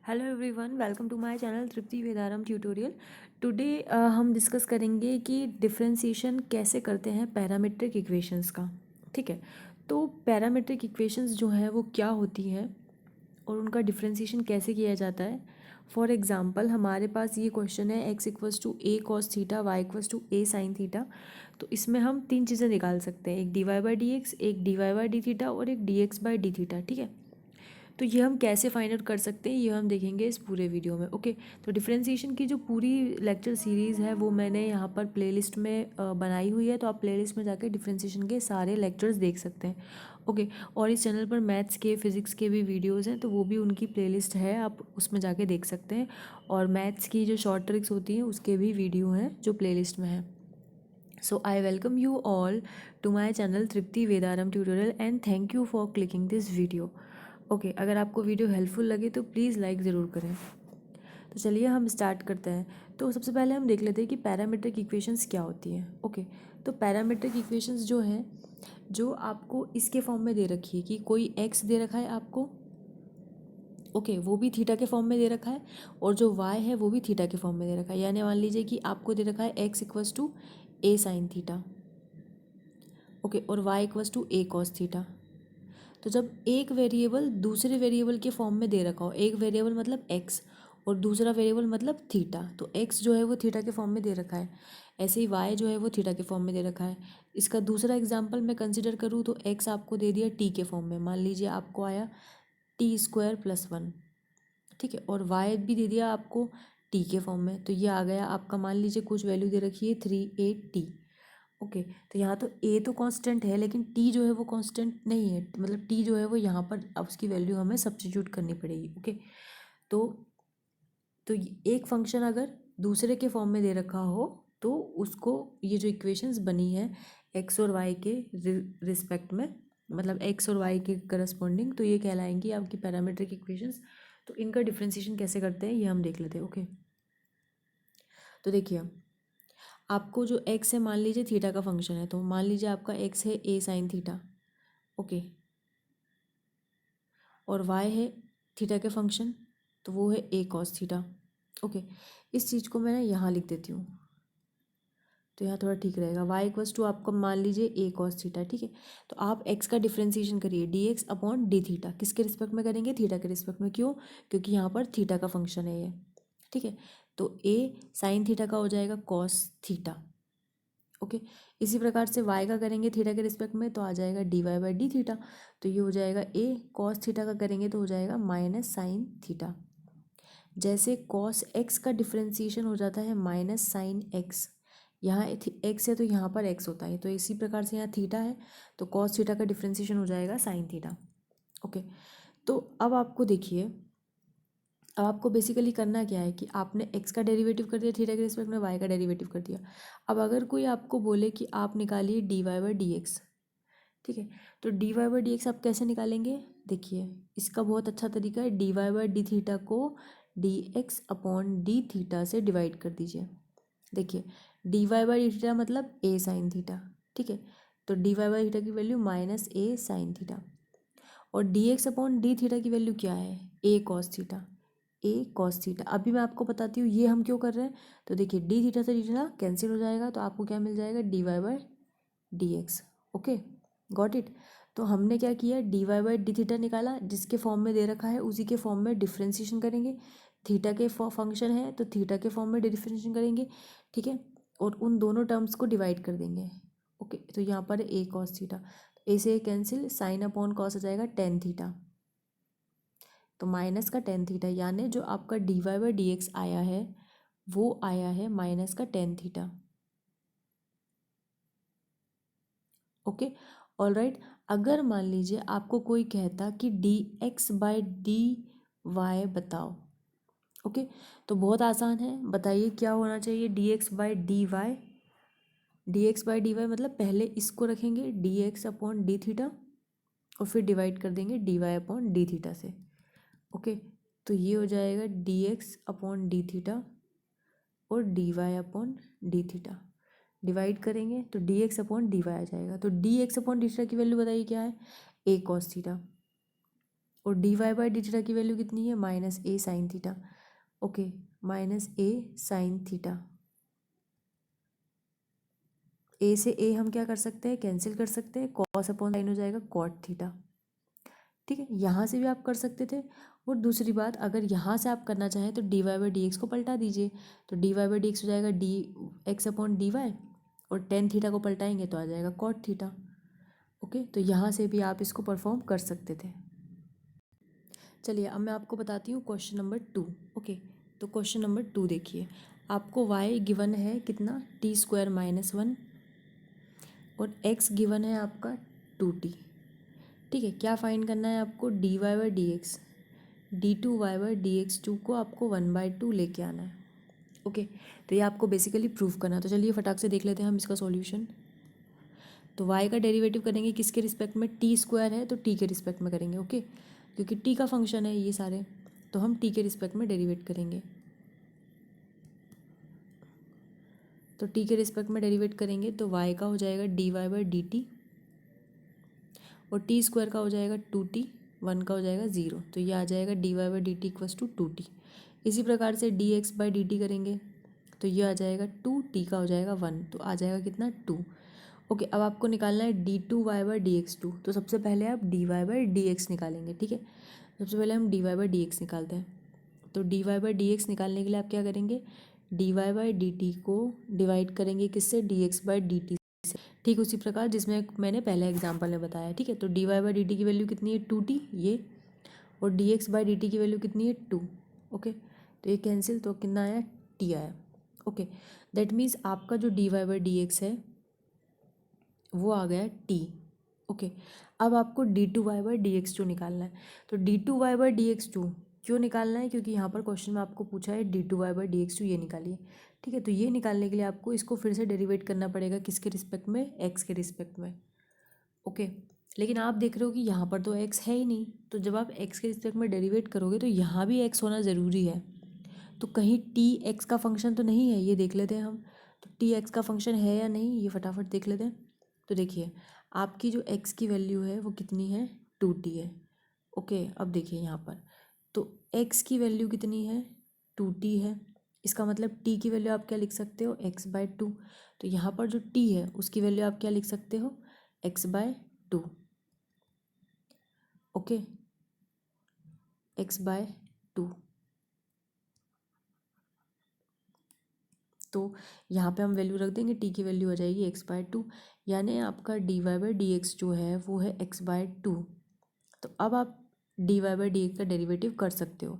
Hello everyone, welcome to my channel Tripti Vedaram tutorial. Today हम discuss करेंगे कि डिफरेंशिएशन कैसे करते हैं पैरामीट्रिक इक्वेशंस का। ठीक है, तो पैरामीट्रिक इक्वेशंस जो हैं वो क्या होती हैं और उनका डिफरेंशिएशन कैसे किया जाता है। फॉर एग्जांपल हमारे पास ये क्वेश्चन है x equals to A cos theta, y equals to A sine theta. तो इसमें हम तीन चीज़ें निकाल सकते हैं, एक D Y by D X, एक D Y by D theta और एक D X by D theta. ठीक है, तो ये हम कैसे फाइंड आउट कर सकते हैं ये हम देखेंगे इस पूरे वीडियो में। ओके, तो डिफरेंशिएशन की जो पूरी लेक्चर सीरीज़ है वो मैंने यहाँ पर प्लेलिस्ट में बनाई हुई है, तो आप प्लेलिस्ट में जाकर डिफरेंशिएशन के सारे लेक्चर्स देख सकते हैं। ओके, और इस चैनल पर मैथ्स के फिज़िक्स के भी वीडियोज़ हैं, तो वो भी उनकी प्लेलिस्ट है, आप उसमें जाके देख सकते हैं। और मैथ्स की जो शॉर्ट ट्रिक्स होती हैं उसके भी वीडियो हैं जो प्लेलिस्ट में है। So I welcome you all to my channel Tripti Vedaram tutorial and thank you for clicking this video. Okay, अगर आपको वीडियो हेल्पफुल लगे तो प्लीज़ लाइक ज़रूर करें। तो चलिए हम स्टार्ट करते हैं। तो सबसे पहले हम देख लेते हैं कि पैरामीट्रिक इक्वेशंस क्या होती हैं। ओके, तो पैरामीट्रिक इक्वेशंस जो हैं, जो आपको इसके फॉर्म में दे रखी है कि कोई एक्स दे रखा है आपको, ओके, वो भी थीटा के फॉर्म में दे रखा है, और जो वाई है वो भी थीटा के फॉर्म में दे रखा है। यानी मान लीजिए कि आपको दे रखा है X equals to A sine theta, okay, और Y equals to A cos theta. तो जब एक वेरिएबल दूसरे वेरिएबल के फॉर्म में दे रखा हो, एक वेरिएबल मतलब एक्स और दूसरा वेरिएबल मतलब थीटा, तो एक्स जो है वो थीटा के फॉर्म में दे रखा है, ऐसे ही वाई जो है वो थीटा के फॉर्म में दे रखा है। इसका दूसरा एग्जांपल मैं कंसिडर करूँ तो एक्स आपको दे दिया टी के फॉर्म में, मान लीजिए आपको आया टी स्क्वायर प्लस वन। ठीक है, और वाई भी दे दिया आपको टी के फॉर्म में, तो ये आ गया आपका, मान लीजिए कुछ वैल्यू दे रखी है 3 8 टी। ओके, तो यहाँ तो ए तो कांस्टेंट है लेकिन टी जो है वो कांस्टेंट नहीं है, मतलब टी जो है वो यहाँ पर अब उसकी वैल्यू हमें सब्स्टिट्यूट करनी पड़ेगी। ओके, तो एक फंक्शन अगर दूसरे के फॉर्म में दे रखा हो तो उसको, ये जो इक्वेशंस बनी है एक्स और वाई के रिस्पेक्ट में, मतलब एक्स और वाई के करस्पॉन्डिंग, तो ये कहलाएंगी आपकी पैरामीट्रिक इक्वेशंस। तो इनका डिफ्रेंशिएशन कैसे करते हैं ये हम देख लेते हैं। ओके, तो देखिए आपको जो एक्स है, मान लीजिए थीटा का फंक्शन है, तो मान लीजिए आपका एक्स है ए साइन थीटा, ओके, और वाई है थीटा के फंक्शन, तो वो है ए कॉस थीटा। ओके, इस चीज़ को मैं ना यहाँ लिख देती हूँ, तो यहाँ थोड़ा ठीक रहेगा। वाई इक्वल्स टू आपका मान लीजिए ए कॉस थीटा। ठीक है, तो आप एक्स का डिफ्रेंशिएशन करिए D X upon D theta, किसके रिस्पेक्ट में करेंगे? थीटा के रिस्पेक्ट में। क्यों? क्योंकि यहाँ पर थीटा का फंक्शन है ये। ठीक है, तो ए साइन थीटा का हो जाएगा कॉस थीटा। ओके, इसी प्रकार से y का करेंगे थीटा के रिस्पेक्ट में, तो आ जाएगा D Y by D theta, तो ये हो जाएगा ए कॉस थीटा का करेंगे तो हो जाएगा माइनस साइन थीटा। जैसे कॉस एक्स का डिफ्रेंशिएशन हो जाता है माइनस साइन एक्स, यहाँ एक्स है तो यहाँ पर एक्स होता है, तो इसी प्रकार से यहाँ थीटा है तो कॉस थीटा का डिफ्रेंशिएशन हो जाएगा साइन थीटा। ओके, तो अब आपको देखिए, अब आपको बेसिकली करना क्या है कि आपने x का डेरिवेटिव कर दिया थीटा के रिस्पेक्ट में, y का डेरिवेटिव कर दिया। अब अगर कोई आपको बोले कि आप निकालिए D Y by D X, ठीक है, तो D Y by D X आप कैसे निकालेंगे? देखिए इसका बहुत अच्छा तरीका है, D Y by D theta को D X upon D theta से डिवाइड कर दीजिए। देखिए D Y by D theta मतलब ए साइन थीटा। ठीक है, तो डी वाई बाई थीटा की value minus A sine theta, और D X upon D theta की वैल्यू क्या है? A cos theta. A cos theta, अभी मैं आपको बताती हूँ ये हम क्यों कर रहे हैं। तो देखिए डी थीटा से डी थीटा कैंसिल हो जाएगा, तो आपको क्या मिल जाएगा? D Y by D X. Okay, got it. तो हमने क्या किया, D Y by D theta निकाला, जिसके फॉर्म में दे रखा है उसी के फॉर्म में डिफ्रेंशिएशन करेंगे। थीटा के फंक्शन है तो थीटा के फॉर्म में डिफ्रेंशिएशन करेंगे। ठीक है, और उन दोनों टर्म्स को डिवाइड कर देंगे। ओके, तो यहाँ पर ए कॉस थीटा, ए से कैंसिल, साइन अपॉन कॉस हो जाएगा टेन थीटा, तो माइनस का टेन थीटा, यानी जो आपका D Y by D X आया है वो आया है माइनस का tan theta. Okay, all right. अगर मान लीजिए आपको कोई कहता कि D X by D Y बताओ, ओके, तो बहुत आसान है, बताइए क्या होना चाहिए? D X by D Y, D X by D Y मतलब पहले इसको रखेंगे D X upon D theta और फिर डिवाइड कर देंगे D Y upon D theta से। ओके, तो ये हो जाएगा D X upon D theta और D Y upon D theta, divide करेंगे तो D X upon D Y आ जाएगा। तो D X upon D theta की वैल्यू बताइए क्या है? A cos theta. और D Y by D theta की वैल्यू कितनी है, minus A sine theta. Okay, minus A sine theta. A से ए हम क्या कर सकते हैं, कैंसिल कर सकते हैं, कॉस अपॉन साइन हो जाएगा कॉट थीटा। ठीक है, यहाँ से भी आप कर सकते थे। और दूसरी बात, अगर यहाँ से आप करना चाहें तो D Y by D X को पलटा दीजिए, तो D Y by D X हो जाएगा D X upon D Y, और टेन थीटा को पलटाएंगे तो आ जाएगा कॉट थीटा। ओके, तो यहाँ से भी आप इसको परफॉर्म कर सकते थे। चलिए अब मैं आपको बताती हूँ क्वेश्चन नंबर 2। ओके, तो क्वेश्चन नंबर 2 देखिए, आपको y गिवन है कितना, टी स्क्वायर माइनस 1, और x गिवन है आपका 2t। ठीक है, क्या फाइंड करना है आपको, D Y by D X, D two Y by D X two को आपको 1/2 लेके आना है। ओके, तो ये आपको बेसिकली प्रूफ करना है। तो चलिए फटाक से देख लेते हैं हम इसका सॉल्यूशन। तो y का डेरिवेटिव करेंगे किसके रिस्पेक्ट में, टी स्क्वायर है तो t के रिस्पेक्ट में करेंगे। ओके, क्योंकि t का फंक्शन है ये सारे, तो हम t के रिस्पेक्ट में डेरिवेट करेंगे। तो t के रिस्पेक्ट में डेरिवेट करेंगे तो y का हो जाएगा D Y by D T, और टी स्क्वायर का हो जाएगा 2t, 1 का हो जाएगा 0, तो ये आ जाएगा D Y by D T equals to 2t। इसी प्रकार से D X by D T करेंगे तो ये आ जाएगा 2t का हो जाएगा 1, तो आ जाएगा कितना 2। ओके, अब आपको निकालना है D two Y by D X two. तो सबसे पहले आप D Y by D X निकालेंगे। ठीक है, सबसे पहले हम D Y by D X निकालते हैं। तो D Y by D X निकालने के लिए आप क्या करेंगे, D Y by D T को डिवाइड करेंगे किससे, D X by D T से। ठीक उसी प्रकार जिसमें मैंने पहले एग्जाम्पल में बताया। ठीक है, तो D Y by D T की वैल्यू कितनी है 2t ये, और D X by D T की वैल्यू कितनी है 2। ओके, तो ये कैंसिल, तो कितना आया, t आया। ओके, दैट मीन्स आपका जो D Y by D X है वो आ गया t। ओके, अब आपको D two Y by D X two निकालना है। तो D two Y by D X two क्यों निकालना है, क्योंकि यहाँ पर क्वेश्चन में आपको पूछा है D two Y by D X two ये निकालिए। ठीक है, तो ये निकालने के लिए आपको इसको फिर से डेरिवेट करना पड़ेगा किसके रिस्पेक्ट में, x के रिस्पेक्ट में। ओके, लेकिन आप देख रहे हो कि यहाँ पर तो x है ही नहीं, तो जब आप x के रिस्पेक्ट में डेरिवेट करोगे तो यहाँ भी x होना ज़रूरी है। तो कहीं t x का फंक्शन तो नहीं है, ये देख लेते हैं हम। तो t x का फंक्शन है या नहीं, ये फटाफट देख लेते हैं। तो देखिए, आपकी जो x की वैल्यू है वो कितनी है, 2t है। ओके, अब देखिए यहाँ पर, तो x की वैल्यू कितनी है, 2t है। इसका मतलब t की वैल्यू आप क्या लिख सकते हो, x बाय 2। तो यहाँ पर जो t है उसकी वैल्यू आप क्या लिख सकते हो, x by 2। Okay, x by 2। तो यहाँ पे हम वैल्यू रख देंगे, t की वैल्यू हो जाएगी x बाय 2, यानी आपका D Y by D X जो है वो है x बाय 2। तो अब आप D Y by D X का डेरिवेटिव कर सकते हो।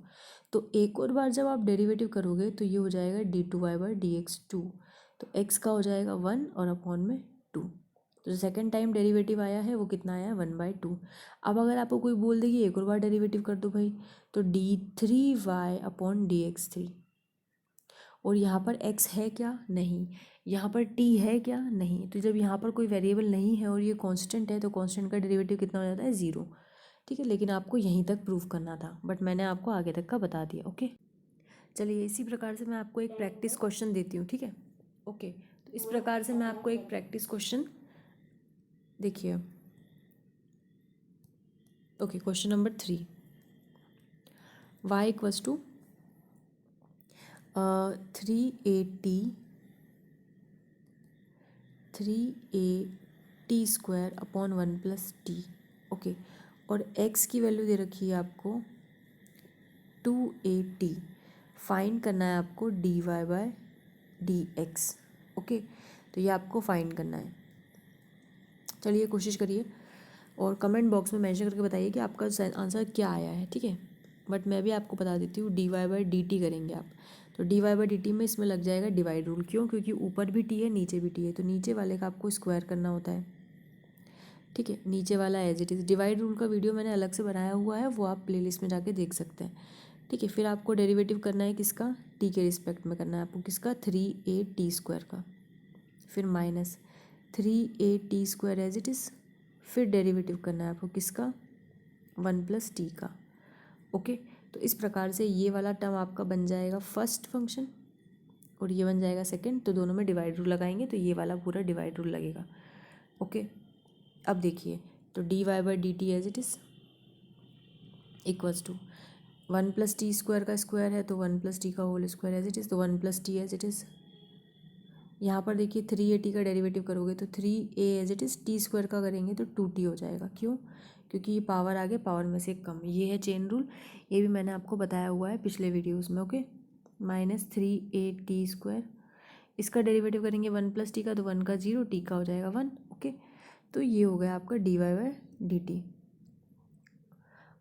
तो एक और बार जब आप डेरिवेटिव करोगे तो ये हो जाएगा D two Y by D X two. तो x का हो जाएगा 1 और अपॉन में 2। तो जो सेकेंड टाइम डेरिवेटिव आया है वो कितना आया, 1/2। अब अगर आपको कोई बोल दे कि एक और बार डेरिवेटिव कर दो भाई, तो d3y upon D x three. और यहाँ पर x है क्या, नहीं। यहाँ पर t है क्या, नहीं। तो जब यहाँ पर कोई वेरिएबल नहीं है और ये कांस्टेंट है, तो कांस्टेंट का डेरिवेटिव कितना हो जाता है, 0। ठीक है, लेकिन आपको यहीं तक प्रूव करना था, बट मैंने आपको आगे तक का बता दिया। ओके, चलिए इसी प्रकार से मैं आपको एक प्रैक्टिस क्वेश्चन देती हूँ। ठीक है, ओके, तो इस प्रकार से मैं आपको एक प्रैक्टिस क्वेश्चन, देखिए। Okay, question number 3, y equals to 3a square upon 1+t। Okay, और x की वैल्यू दे रखी है आपको 2at। फाइंड करना है आपको D Y by D X. Okay, तो ये आपको फाइंड करना है। चलिए कोशिश करिए और कमेंट बॉक्स में मेंशन करके बताइए कि आपका आंसर क्या आया है। ठीक है, बट मैं भी आपको बता देती हूँ, D Y by D T करेंगे आप, तो D Y by D T में इसमें लग जाएगा डिवाइड रूल। क्यों, क्योंकि ऊपर भी टी है नीचे भी टी है, तो नीचे वाले का आपको स्क्वायर करना होता है। ठीक है, नीचे वाला as it is. Divide rule का वीडियो मैंने अलग से बनाया हुआ है, वो आप प्लेलिस्ट में जाके देख सकते हैं। ठीक है, फिर आपको डेरिवेटिव करना है किसका, टी के रिस्पेक्ट में करना है आपको, किसका, 3a स्क्वायर का, फिर minus 3a square as it is, फिर डेरिवेटिव करना है आपको किसका, 1+t का। ओके, तो इस प्रकार से ये वाला टर्म आपका बन जाएगा फर्स्ट फंक्शन और ये बन जाएगा सेकंड। तो दोनों में डिवाइड रूल लगाएंगे तो ये वाला पूरा डिवाइड रूल लगेगा। ओके, अब देखिए, तो D Y by D T as it is, equals to 1+t² का स्क्वायर है तो 1+t का whole square as it is, तो 1+t एज इट इज़। यहाँ पर देखिए 3a का डेरिवेटिव करोगे तो 3a as it is, t² का करेंगे तो 2t हो जाएगा। क्यों? क्योंकि ये पावर आगे पावर में से कम, ये है चेन रूल। ये भी मैंने आपको बताया हुआ है पिछले वीडियोज़ में। Okay, -3at²। इसका डेरिवेटिव करेंगे 1+t का तो 1 का 0, t का हो जाएगा 1। ओके, तो ये हो गया आपका dy/dt।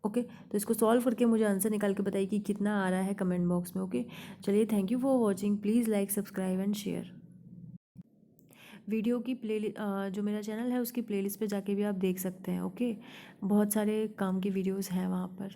ओके, तो इसको सॉल्व करके मुझे आंसर निकाल के बताइए कि कितना आ रहा है कमेंट बॉक्स में। ओके, चलिए, thank you for watching. Please like, subscribe and share. Video की जो मेरा चैनल है उसकी प्लेलिस्ट पे जाके भी आप देख सकते हैं। ओके, बहुत सारे काम की वीडियोस हैं वहाँ पर।